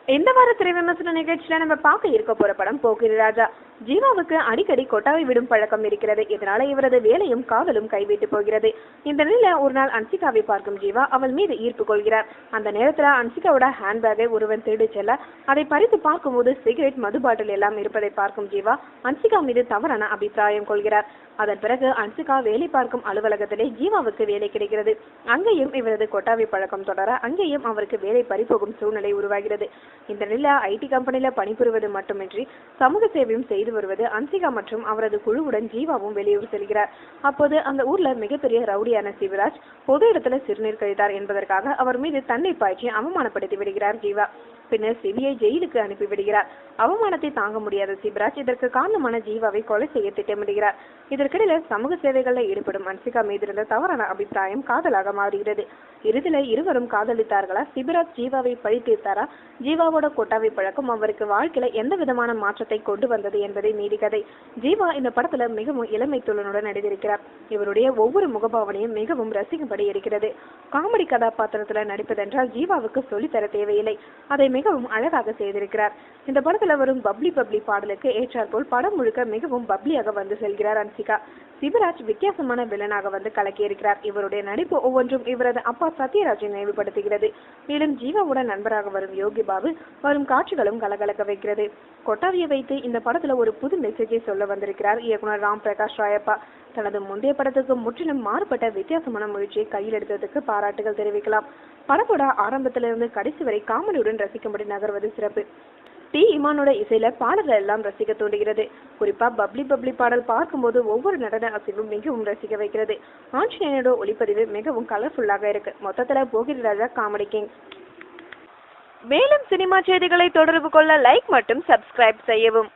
இந்த வார திரை விமர்சன நிகழ்ச்சியில நம்ம பார்க்க இருக்க போற படம் போக்கிரி ராஜா. ஜீவாவுக்கு அடிக்கடி கொட்டாவை விடும் பழக்கம் இருக்கிறது. இதனால இவரது வேலையும் காதலும் கைவிட்டு போகிறது. இந்த நிலையில ஒரு நாள் அன்சிகாவை பார்க்கும் ஜீவா அவள் மீது ஈர்ப்பு கொள்கிறார். அந்த நேரத்துல அன்சிகாவோட ஹேண்ட்பேக்கை ஒருவன் திருடி செல்ல அதை பறித்து பார்க்கும்போது சிகரெட், மது பாட்டில் எல்லாம் இருப்பதை பார்க்கும் ஜீவா அன்சிகா மீது தவறான அபிப்பிராயம் கொள்கிறார். அதன் பிறகு அன்சிகா வேலை பார்க்கும் அலுவலகத்திலே ஜீவாவுக்கு வேலை கிடைக்கிறது. அங்கேயும் இவரது கொட்டாவி பழக்கம் தொடர அங்கேயும் அவருக்கு வேலை பறிபோகும் சூழ்நிலை உருவாகிறது. இந்த நிலையில ஐடி கம்பெனில பணிபுரிவது மட்டுமின்றி சமூக சேவையும் செய்து வருவது அன்சிகா மற்றும் அவரது குழுவுடன் ஜீவாவும் வெளியூர் செல்கிறார். அப்போது அந்த ஊர்ல மிகப்பெரிய ரவுடியான சிவராஜ் பொது இடத்துல சிறுநீர் கழித்தார் என்பதற்காக அவர் மீது தண்ணீர் பாய்ச்சி அவமானப்படுத்தி விடுகிறார் ஜீவா. பின்னர் சிபிஐ ஜெயிலுக்கு அனுப்பி விடுகிறார். அவமானத்தை தாங்க முடியாத சிவராஜ் இதற்கு காரணமான ஜீவாவை கொலை செய்ய திட்டமிடுகிறார். இதற்கிடையில சமூக சேவைகளில் ஈடுபடும் அன்சிகா மீது இருந்த தவறான அபிப்பிராயம் காதலாக மாறுகிறது. இறுதியில இருவரும் காதலித்தார்களா, சிவராஜ் ஜீவாவை பழி தீர்த்தாரா, ஜீவாவோட கொட்டாவி பழக்கம் அவருக்கு வாழ்க்கையில எந்த விதமான மாற்றத்தை கொண்டு வந்தது என்பதை மீதி கதை. ஜீவா இந்த படத்துல மிகவும் இளமை துள்ளனுடன் நடித்திருக்கிறார். இவருடைய ஒவ்வொரு முகபாவனையும் மிகவும் ரசிக்கும்படி இருக்கிறது. காமெடி கதாபாத்திரத்துல நடிப்பதென்றால் ஜீவாவுக்கு சொல்லித்தர தேவையில்லை. அதை மிகவும் அழகாக செய்திருக்கிறார். இந்த படத்துல வரும் பப்ளி பப்ளி பாடலுக்கு ஏற்றாற்போல் படம் முழுக்க மிகவும் பப்ளியாக வந்து செல்கிறார் அன்சிகா. சிவராஜ் வித்தியாசமான வில்லனாக வந்து கலக்கியிருக்கிறார். இவருடைய நடிப்பு ஒவ்வொன்றும் இவரது அப்பா சத்யராஜை நினைவுபடுத்துகிறது. மேலும் ஜீவாவுடன் நண்பராக வரும் யோகி பாபு வரும் காட்சிகளும் கலகலக்க வைக்கிறது. கொட்டாவியை வைத்து இந்த படத்துல ஒரு புது மெசேஜை சொல்ல வந்திருக்கிறார் இயக்குனர் ராம் பிரகாஷ் ராயப்பா. தனது முந்தைய படத்துக்கு முற்றிலும் மாறுபட்ட வித்தியாசமான முயற்சியை கையில் எடுத்ததுக்கு பாராட்டுகள் தெரிவிக்கலாம். படத்தோட ஆரம்பத்திலிருந்து கடைசி வரை காமெடியுடன் ரசிக்கும்படி நகர்வது சிறப்பு. டி இமானோட இசையில பாடல்கள் எல்லாம் ரசிக்க தோன்றுகிறது. குறிப்பா பப்ளி பப்ளி பாடல் பார்க்கும்போது ஒவ்வொரு நடன அசைவும் மிகவும் ரசிக்க வைக்கிறது. ஆஞ்சநேயனோட ஒளிப்பதிவு மிகவும் கலர்ஃபுல்லாக இருக்கு. மொத்தத்துல போகிரி ராஜா காமெடி கிங். மேலும் சினிமா செய்திகளை தொடர்பு கொள்ள லைக் மற்றும் சப்ஸ்கிரைப் செய்யவும்.